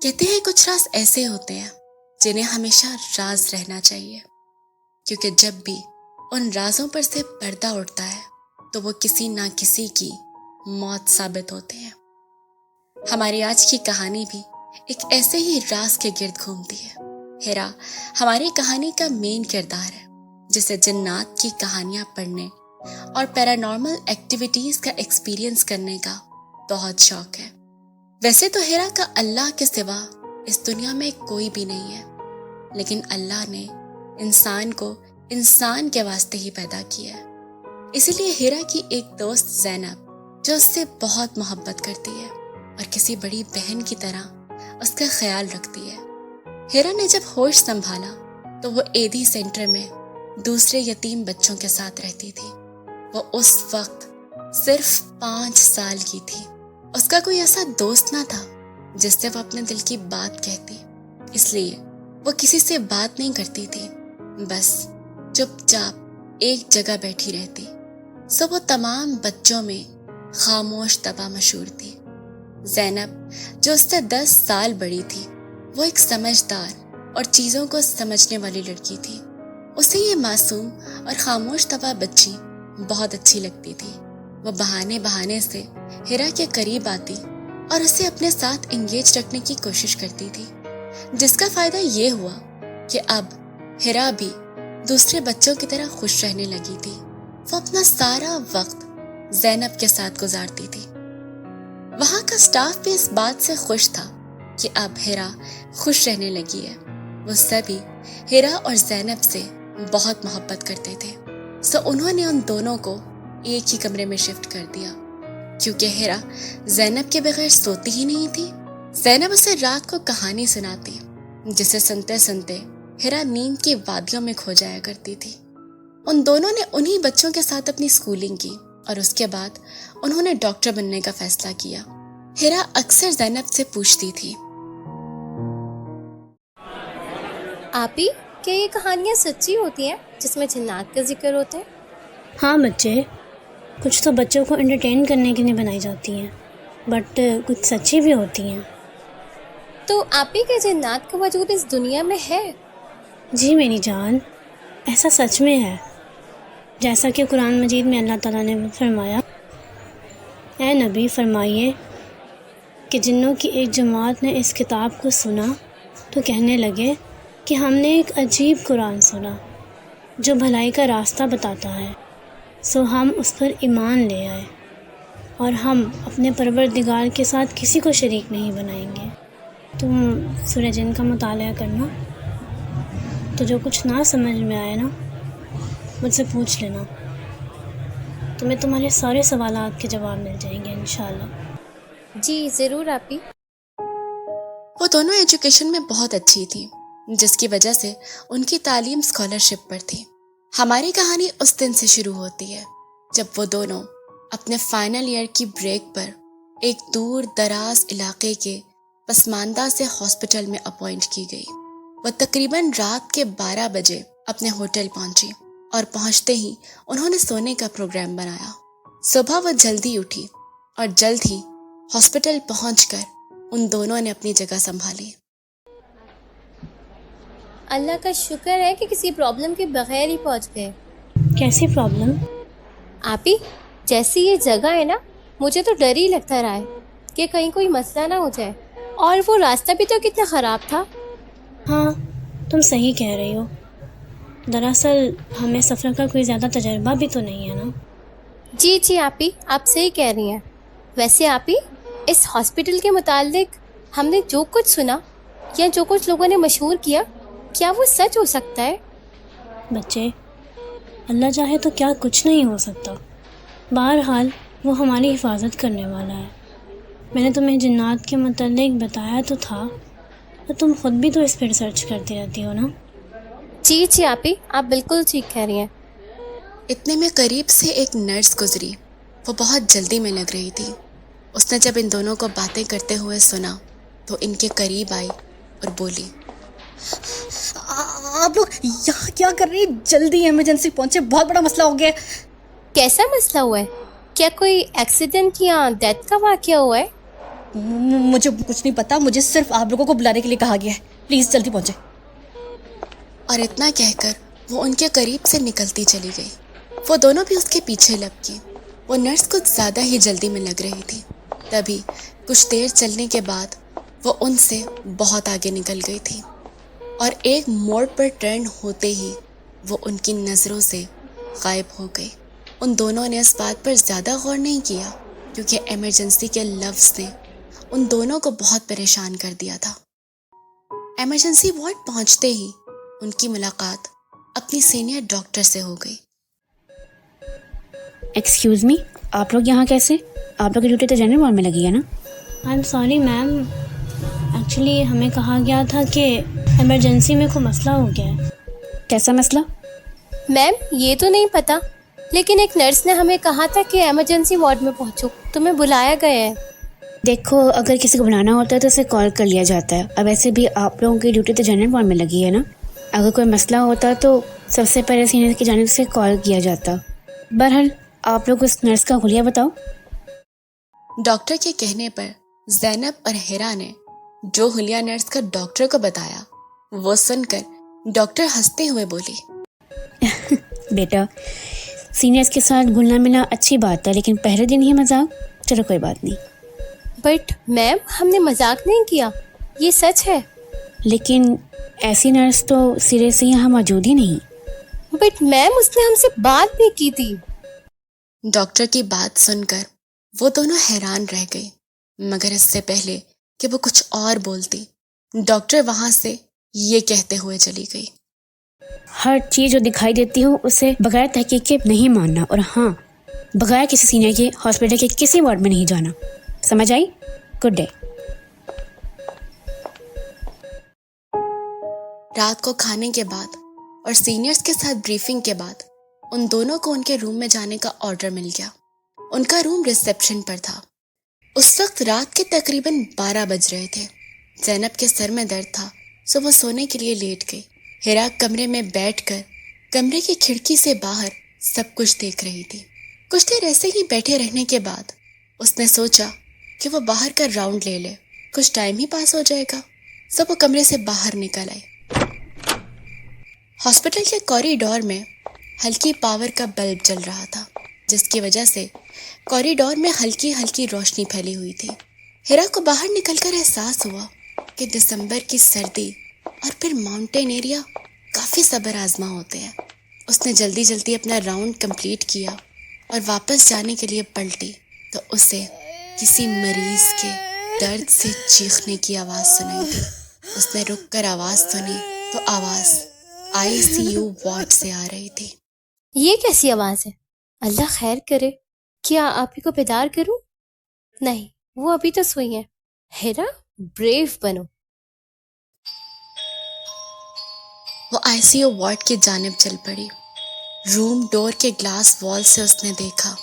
کہتے ہیں کچھ راز ایسے ہوتے ہیں جنہیں ہمیشہ راز رہنا چاہیے، کیونکہ جب بھی ان رازوں پر سے پردہ اٹھتا ہے تو وہ کسی نہ کسی کی موت ثابت ہوتے ہیں۔ ہماری آج کی کہانی بھی ایک ایسے ہی راز کے گرد گھومتی ہے۔ ہیرا ہماری کہانی کا مین کردار ہے، جسے جنات کی کہانیاں پڑھنے اور پیرانارمل ایکٹیویٹیز کا ایکسپیرینس کرنے کا بہت شوق ہے۔ ویسے تو ہیرا کا اللہ کے سوا اس دنیا میں کوئی بھی نہیں ہے، لیکن اللہ نے انسان کو انسان کے واسطے ہی پیدا کیا ہے۔ اسی لیے ہیرا کی ایک دوست زینب جو اس سے بہت محبت کرتی ہے اور کسی بڑی بہن کی طرح اس کا خیال رکھتی ہے۔ ہیرا نے جب ہوش سنبھالا تو وہ ایدھی سینٹر میں دوسرے یتیم بچوں کے ساتھ رہتی تھی۔ وہ اس وقت صرف 5 سال کی تھی۔ اس کا کوئی ایسا دوست نہ تھا جس سے وہ اپنے دل کی بات کہتی، اس لیے وہ کسی سے بات نہیں کرتی تھی، بس چپ چاپ ایک جگہ بیٹھی رہتی۔ سو وہ تمام بچوں میں خاموش طبع مشہور تھی۔ زینب جو اس سے 10 سال بڑی تھی، وہ ایک سمجھدار اور چیزوں کو سمجھنے والی لڑکی تھی۔ اسے یہ معصوم اور خاموش طبع بچی بہت اچھی لگتی تھی۔ وہ بہانے سے ہیرا کے قریب آتی اور اسے اپنے ساتھ انگیج رکھنے کی کوشش کرتی تھی، جس کا فائدہ یہ ہوا کہ اب ہیرا بھی دوسرے بچوں کی طرح خوش رہنے لگی تھی۔ وہ اپنا سارا وقت زینب کے ساتھ گزارتی تھی۔ وہاں کا سٹاف بھی اس بات سے خوش تھا کہ اب ہیرا خوش رہنے لگی ہے۔ وہ سبھی ہیرا اور زینب سے بہت محبت کرتے تھے، سو انہوں نے ان دونوں کو ایک ہی کمرے میں شفٹ کر دیا، کیونکہ ہیرا زینب کے بغیر سوتی ہی نہیں تھی۔ زینب اسے رات کو کہانی سناتی، جسے سنتے سنتے ہیرا نیند کی وادیوں میں کھو جایا کرتی تھی۔ ان دونوں نے انہی بچوں کے ساتھ اپنی اسکولنگ کی اور اس کے بعد انہوں نے ڈاکٹر بننے کا فیصلہ کیا۔ ہیرا اکثر زینب سے پوچھتی تھی، آپی کیا یہ کہانیاں سچی ہوتی ہیں جس میں جنات کا ذکر ہوتا ہے؟ ہاں بچے، کچھ تو بچوں کو انٹرٹین کرنے کے لیے بنائی جاتی ہیں، بٹ کچھ سچی بھی ہوتی ہیں۔ تو آپی کے جنات کا وجود اس دنیا میں ہے؟ جی میری جان، ایسا سچ میں ہے، جیسا کہ قرآن مجید میں اللہ تعالیٰ نے فرمایا، اے نبی فرمائیے کہ جنوں کی ایک جماعت نے اس کتاب کو سنا تو کہنے لگے کہ ہم نے ایک عجیب قرآن سنا جو بھلائی کا راستہ بتاتا ہے، سو ہم اس پر ایمان لے آئے اور ہم اپنے پروردگار کے ساتھ کسی کو شریک نہیں بنائیں گے۔ تم سورہ جن کا مطالعہ کرنا، تو جو کچھ نہ سمجھ میں آئے نا مجھ سے پوچھ لینا، تمہیں تمہارے سارے سوالات کے جواب مل جائیں گے انشاءاللہ۔ جی ضرور آپی۔ وہ دونوں ایجوکیشن میں بہت اچھی تھی، جس کی وجہ سے ان کی تعلیم اسکالرشپ پر تھی۔ ہماری کہانی اس دن سے شروع ہوتی ہے جب وہ دونوں اپنے فائنل ایئر کی بریک پر ایک دور دراز علاقے کے پسماندہ سے ہاسپٹل میں اپوائنٹ کی گئی۔ وہ تقریباً رات کے 12 بجے اپنے ہوٹل پہنچی اور پہنچتے ہی انہوں نے سونے کا پروگرام بنایا۔ صبح وہ جلدی اٹھی اور جلد ہی ہاسپٹل پہنچ کر ان دونوں نے اپنی جگہ سنبھالی۔ اللہ کا شکر ہے کہ کسی پرابلم کے بغیر ہی پہنچ گئے۔ کیسی پرابلم؟ آپی جیسی یہ جگہ ہے نا، مجھے تو ڈر ہی لگتا رہا ہے کہ کہیں کوئی مسئلہ نہ ہو جائے، اور وہ راستہ بھی تو کتنا خراب تھا۔ ہاں تم صحیح کہہ رہی ہو، دراصل ہمیں سفر کا کوئی زیادہ تجربہ بھی تو نہیں ہے نا۔ جی آپی آپ صحیح کہہ رہی ہیں۔ ویسے آپی اس ہاسپٹل کے متعلق ہم نے جو کچھ سنا یا جو کچھ لوگوں نے مشہور کیا وہ سچ ہو سکتا ہے؟ بچے، اللہ چاہے تو کیا کچھ نہیں ہو سکتا، بہرحال وہ ہماری حفاظت کرنے والا ہے۔ میں نے تمہیں جنات کے متعلق بتایا تو تھا، تو تم خود بھی تو اس پہ ریسرچ کرتی رہتی ہو نا۔ جی آپی آپ بالکل ٹھیک کہہ رہی ہیں۔ اتنے میں قریب سے ایک نرس گزری۔ وہ بہت جلدی میں لگ رہی تھی۔ اس نے جب ان دونوں کو باتیں کرتے ہوئے سنا تو ان کے قریب آئی اور بولی، آپ لوگ یہاں کیا کر رہی؟ جلدی ایمرجنسی پہنچے، بہت بڑا مسئلہ ہو گیا ہے۔ کیسا مسئلہ ہوا ہے؟ کیا کوئی ایکسیڈنٹ یا ڈیتھ کا واقعہ ہوا ہے؟ مجھے کچھ نہیں پتا, مجھے صرف آپ لوگوں کو بلانے کے لیے کہا گیا ہے. پلیز جلدی پہنچے. اور اتنا کہہ کر وہ ان کے قریب سے نکلتی چلی گئی. وہ دونوں بھی اس کے پیچھے لپکی. وہ نرس کچھ زیادہ ہی جلدی میں لگ رہی تھی. تبھی کچھ دیر چلنے کے بعد وہ ان سے بہت آگے نکل گئی تھی اور ایک موڑ پر ٹرن ہوتے ہی وہ ان کی نظروں سے غائب ہو گئی. ان دونوں نے اس بات پر زیادہ غور نہیں کیا کیونکہ ایمرجنسی کے لفظ نے ان دونوں کو بہت پریشان کر دیا تھا. ایمرجنسی وارڈ پہنچتے ہی ان کی ملاقات اپنی سینئر ڈاکٹر سے ہو گئی. ایکسکیوز می, آپ لوگ یہاں کیسے؟ آپ لوگ کی ڈیوٹی تو جنرل وارڈ میں لگی ہے نا؟ I am sorry ma'am, actually ہمیں کہا گیا تھا کہ ایمرجنسی میں کوئی مسئلہ ہو گیا ہے. کیسا مسئلہ؟ میم یہ تو نہیں پتا, لیکن ایک نرس نے ہمیں کہا تھا کہ ایمرجنسی وارڈ میں پہنچو, تمہیں بلایا گیا ہے. دیکھو, اگر کسی کو بلانا ہوتا ہے تو اسے کال کر لیا جاتا ہے. اب ویسے بھی آپ لوگوں کی ڈیوٹی تو جنرل وارڈ میں لگی ہے نا. اگر کوئی مسئلہ ہوتا تو سب سے پہلے سینئر کی جانب سے کال کیا جاتا. بہرحال آپ لوگ اس نرس کا حلیہ بتاؤ. ڈاکٹر کے کہنے پر زینب اور ہیرا نے جو حلیہ نرس کا ڈاکٹر کو بتایا وہ سن کر ڈاکٹر ہنستے ہوئے بولی, بیٹا, سینئرس کے ساتھ گھلنا ملنا اچھی بات ہے, لیکن پہلے دن ہی مذاق. چلو کوئی بات نہیں. بٹ میم ہم نے مذاق نہیں کیا, یہ سچ ہے. لیکن ایسی نرس تو سرے سے یہاں موجود ہی نہیں. بٹ میم اس نے ہم سے بات بھی کی تھی. ڈاکٹر کی بات سن کر وہ دونوں حیران رہ گئی, مگر اس سے پہلے کہ وہ کچھ اور بولتی ڈاکٹر وہاں سے یہ کہتے ہوئے چلی گئی, ہر چیز جو دکھائی دیتی ہو اسے بغیر تحقیق کے نہیں ماننا, اور ہاں, بغیر کسی سینئر کے ہاسپٹل کے کسی وارڈ میں نہیں جانا. سمجھ آئی؟ Good day. رات کو کھانے کے بعد اور سینئرز کے ساتھ بریفنگ کے بعد ان دونوں کو ان کے روم میں جانے کا آرڈر مل گیا. ان کا روم ریسیپشن پر تھا. اس وقت رات کے تقریباً 12 بج رہے تھے. زینب کے سر میں درد تھا سو وہ سونے کے لیے لیٹ گئی. ہیرا کمرے میں بیٹھ کر کمرے کی کھڑکی سے باہر سب کچھ دیکھ رہی تھی. کچھ دیر ایسے ہی بیٹھے رہنے کے بعد اس نے سوچا کہ وہ باہر کا راؤنڈ لے لے, کچھ ٹائم ہی پاس ہو جائے گا. سب وہ کمرے سے باہر نکل آئے. ہاسپٹل کے کوریڈور میں ہلکی پاور کا بلب جل رہا تھا, جس کی وجہ سے کوریڈور میں ہلکی ہلکی روشنی پھیلی ہوئی تھی. ہیرا کو باہر نکل کر احساس ہوا کہ دسمبر کی سردی اور پھر ماؤنٹین ایریا کافی صبر آزما ہوتے ہیں. اس نے جلدی جلدی اپنا راؤنڈ کمپلیٹ کیا اور واپس جانے کے لیے پلٹی تو اسے کسی مریض کے درد سے چیخنے کی آواز سنائی دی. اس نے رک کر آواز سنی تو آواز ICU وارڈ سے آ رہی تھی. یہ کیسی آواز ہے؟ اللہ خیر کرے. کیا آپ ہی کو بیدار کروں؟ نہیں, وہ ابھی تو سوئی ہیں. ہیرا بریو بنو. وہ ICU وارڈ کی جانب چل پڑی. روم ڈور کے گلاس وال سے اس نے دیکھا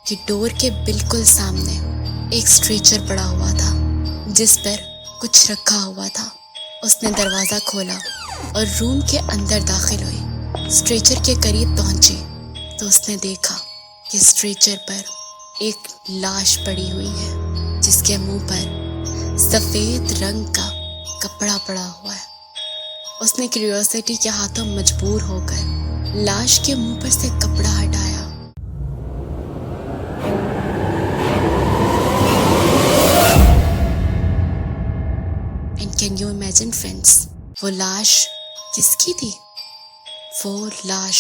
کہ ڈور کے بالکل سامنے ایک اسٹریچر پڑا ہوا تھا جس پر کچھ رکھا ہوا تھا. اس نے دروازہ کھولا اور روم کے اندر داخل ہوئی. اسٹریچر کے قریب پہنچی تو اس نے دیکھا کہ اسٹریچر پر ایک لاش پڑی ہوئی ہے جس کے منہ پر سفید رنگ کا کپڑا پڑا ہوا ہے. اس نے کیوریوسٹی کے ہاتھوں مجبور ہو کر لاش کے منہ پر سے کپڑا ہٹایا. And can you imagine friends, وہ لاش کس کی تھی؟ وہ لاش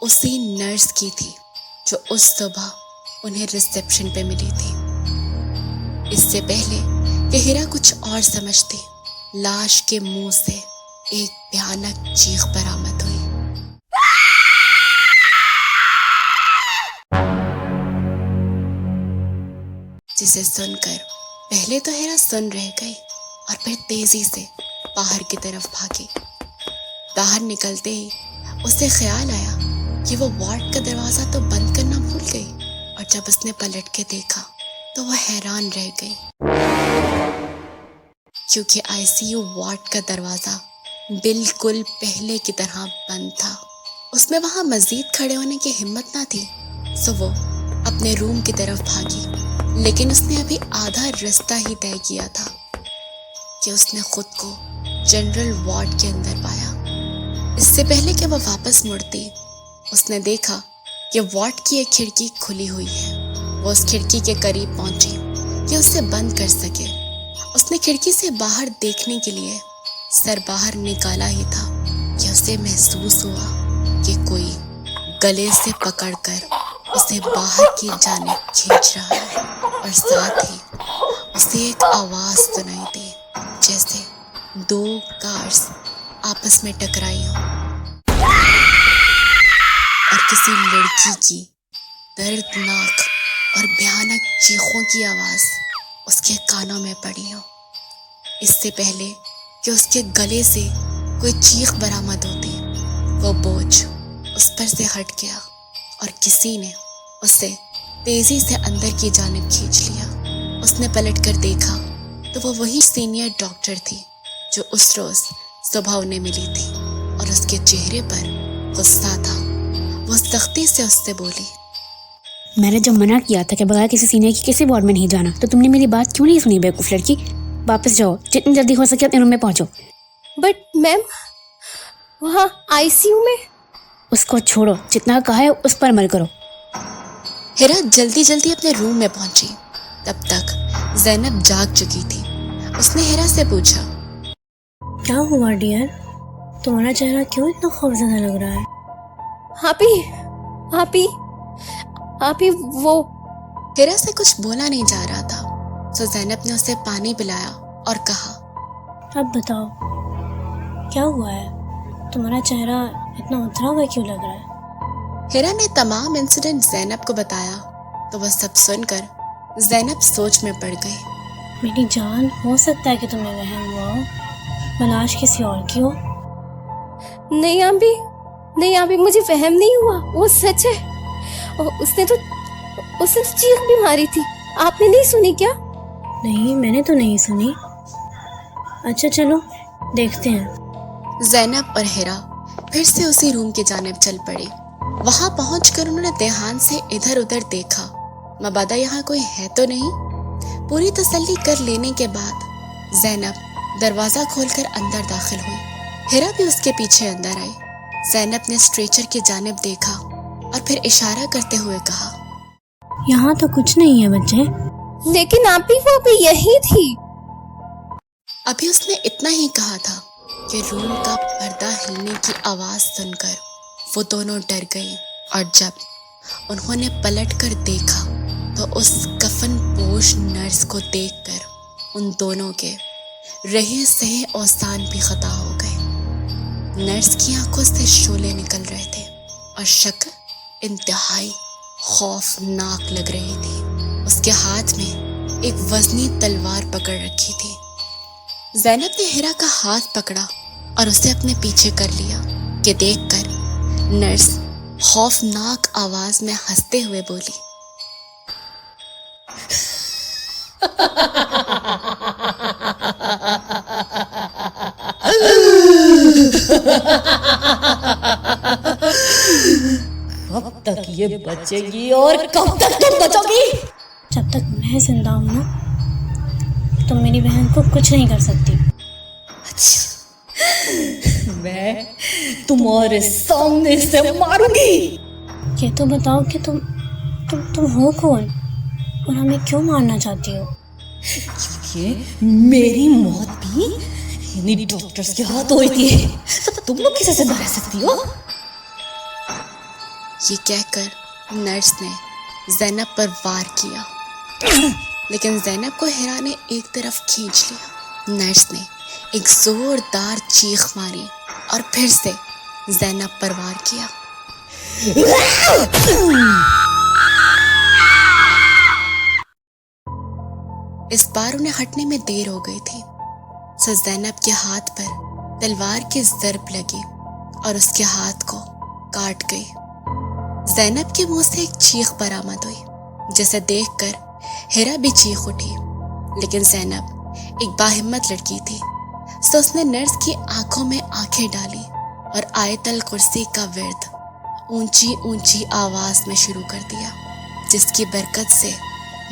اسی نرس کی تھی جو اس صبح انہیں ریسیپشن پہ ملی تھی. اس سے پہلے کہ ہیرا کچھ اور سمجھتی, لاش کے منہ سے ایک بھیانک چیخ برآمد ہوئی. جسے سن کر پہلے تو ہیرا سن رہ گئی اور پھر تیزی سے باہر کی طرف بھاگی. باہر نکلتے ہی اسے خیال آیا کہ وہ وارڈ کا دروازہ تو بند کرنا بھول گئی, اور جب اس نے پلٹ کے دیکھا تو وہ حیران رہ گئی کیونکہ ICU وارڈ کا دروازہ بالکل پہلے کی طرح بند تھا. اس میں وہاں مزید کھڑے ہونے کی ہمت نہ تھی سو وہ اپنے روم کی طرف بھاگی لیکن اس نے ابھی آدھا رستہ ہی طے کیا تھا کہ اس نے خود کو جنرل وارڈ کے اندر پایا۔ اس سے پہلے کہ وہ واپس مڑتی، اس نے دیکھا کہ وارڈ کی ایک کھڑکی کھلی ہوئی ہے۔ وہ اس کھڑکی کے قریب پہنچی کہ اسے بند کر سکے۔ اس نے کھڑکی سے باہر دیکھنے کے لیے سر باہر نکالا ہی تھا کہ اسے محسوس ہوا کہ کوئی گلے سے پکڑ کر اسے باہر کی جانب کھینچ رہا ہے، اور ساتھ ہی اسے ایک آواز سنائی دی جیسے دو کارز آپس میں ٹکرائی ہوں، اور کسی لڑکی کی دردناک اور بھیانک چیخوں کی آواز اس کے کانوں میں پڑی ہو۔ اس سے پہلے کہ اس کے گلے سے کوئی چیخ برآمد ہوتی، وہ بوجھ اس پر سے ہٹ گیا اور کسی نے اسے تیزی سے اندر کی جانب کھینچ لیا۔ اس نے پلٹ کر دیکھا تو وہ وہی سینئر ڈاکٹر تھی جو اس روز صبح انہیں ملی تھی، اور اس کے چہرے پر غصہ تھا۔ وہ سختی سے اس سے بولی، میں نے جب منع کیا تھا کہ بغیر کسی سینئر کی کسی وارڈ میں نہیں جانا تو تم نے میری بات کیوں نہیں سنی بیوقوف لڑکی؟ واپس جاؤ، جتنی جلدی ہو سکے اپنے روم میں پہنچو۔ بٹ میم وہاں آئی سی یو میں۔ اس کو چھوڑو، جتنا کہا ہے اس پر عمل کرو۔ ہیرا جلدی جلدی اپنے روم میں پہنچی۔ تب تک زینب جاگ چکی تھی۔ اس نے ہیرا سے پوچھا، کیا ہوا ڈیئر؟ تمہارا چہرہ کیوں اتنا خوفزدہ لگ رہا ہے؟ آپی وہ ہیرا سے کچھ بولا نہیں جا رہا تھا، تو زینب نے اسے پانی پلایا اور کہا، اب بتاؤ کیا ہوا ہے؟ تمہارا چہرہ اتنا اترا ہوا کیوں لگ رہا ہے؟ ہیرا نے تمام انسیڈنٹ زینب کو بتایا تو وہ سب سن کر زینب سوچ میں پڑ گئی۔ میری جان، ہو سکتا ہے کہ تمہیں وہم ہوا ہو، بلاش کسی اور کی ہو۔ نہیں آپی مجھے فہم نہیں ہوا، وہ سچ ہے۔ اس نے تو چیخ بھی ماری تھی، آپ نے نہیں سنی کیا؟ نہیں، میں نے تو نہیں سنی۔ اچھا چلو دیکھتے ہیں۔ زینب اور ہیرا پھر سے اسی روم کی جانب چل پڑے۔ وہاں پہنچ کر انہوں نے دھیان سے ادھر ادھر دیکھا، مبادا یہاں کوئی ہے تو نہیں۔ پوری تسلی کر لینے کے بعد زینب دروازہ کھول کر اندر داخل ہوئی۔ ہیرا بھی اس کے پیچھے اندر آئی۔ زینب نے اسٹریچر کی جانب دیکھا اور پھر اشارہ کرتے ہوئے کہا، یہاں تو کچھ نہیں ہے بچے۔ لیکن آپی وہ بھی یہی تھی۔ ابھی اس نے اتنا ہی کہا تھا کہ روم کا پردہ ہلنے کی آواز سن کر وہ دونوں ڈر گئی، اور جب انہوں نے پلٹ کر دیکھا تو اس کفن پوش نرس کو دیکھ کر ان دونوں کے رہے سہے اوسان بھی خطا ہو گئے۔ نرس کی آنکھوں سے شعلے نکل رہے تھے اور شکل انتہائی خوفناک لگ رہی تھی۔ اس کے ہاتھ میں ایک وزنی تلوار پکڑ رکھی تھی۔ زینب نے ہیرا کا ہاتھ پکڑا اور اسے اپنے پیچھے کر لیا کہ دیکھ کر نرس خوفناک آواز میں ہنستے ہوئے بولی، کب تک یہ بچے گی اور کب تک تم بچو گی؟ جب تک میں زندہ ہوں نا، تم میری بہن کو کچھ نہیں کر سکتی۔ میں تمہارے سامنے سے ماروں گی۔ یہ تو بتاؤ کہ تم ہو کون اور ہمیں کیوں مارنا چاہتی ہو؟ کیونکہ میری موت بھی انہیں ڈاکٹرز کے ہاتھ ہوئی تھی، تو تم لوگ کیسے زندہ رہ سکتی ہو؟ یہ کہہ کر نرس نے زینب پر وار کیا، لیکن زینب کو ہیرا نے ایک طرف کھینچ لیا۔ نرس نے ایک زوردار چیخ ماری اور پھر سے زینب پر وار کیا۔ اس بار انہیں ہٹنے میں دیر ہو گئی تھی، سو زینب کے ہاتھ پر تلوار کی ضرب لگی اور اس کے ہاتھ کو کاٹ گئی۔ زینب کے منہ سے ایک چیخ برآمد ہوئی، جسے دیکھ کر ہیرا بھی چیخ اٹھی، لیکن زینب ایک باہمت لڑکی تھی، سو اس نے نرس کی آنکھوں میں آنکھیں ڈالی اور آیت الکرسی کا ورد اونچی اونچی آواز میں شروع کر دیا، جس کی برکت سے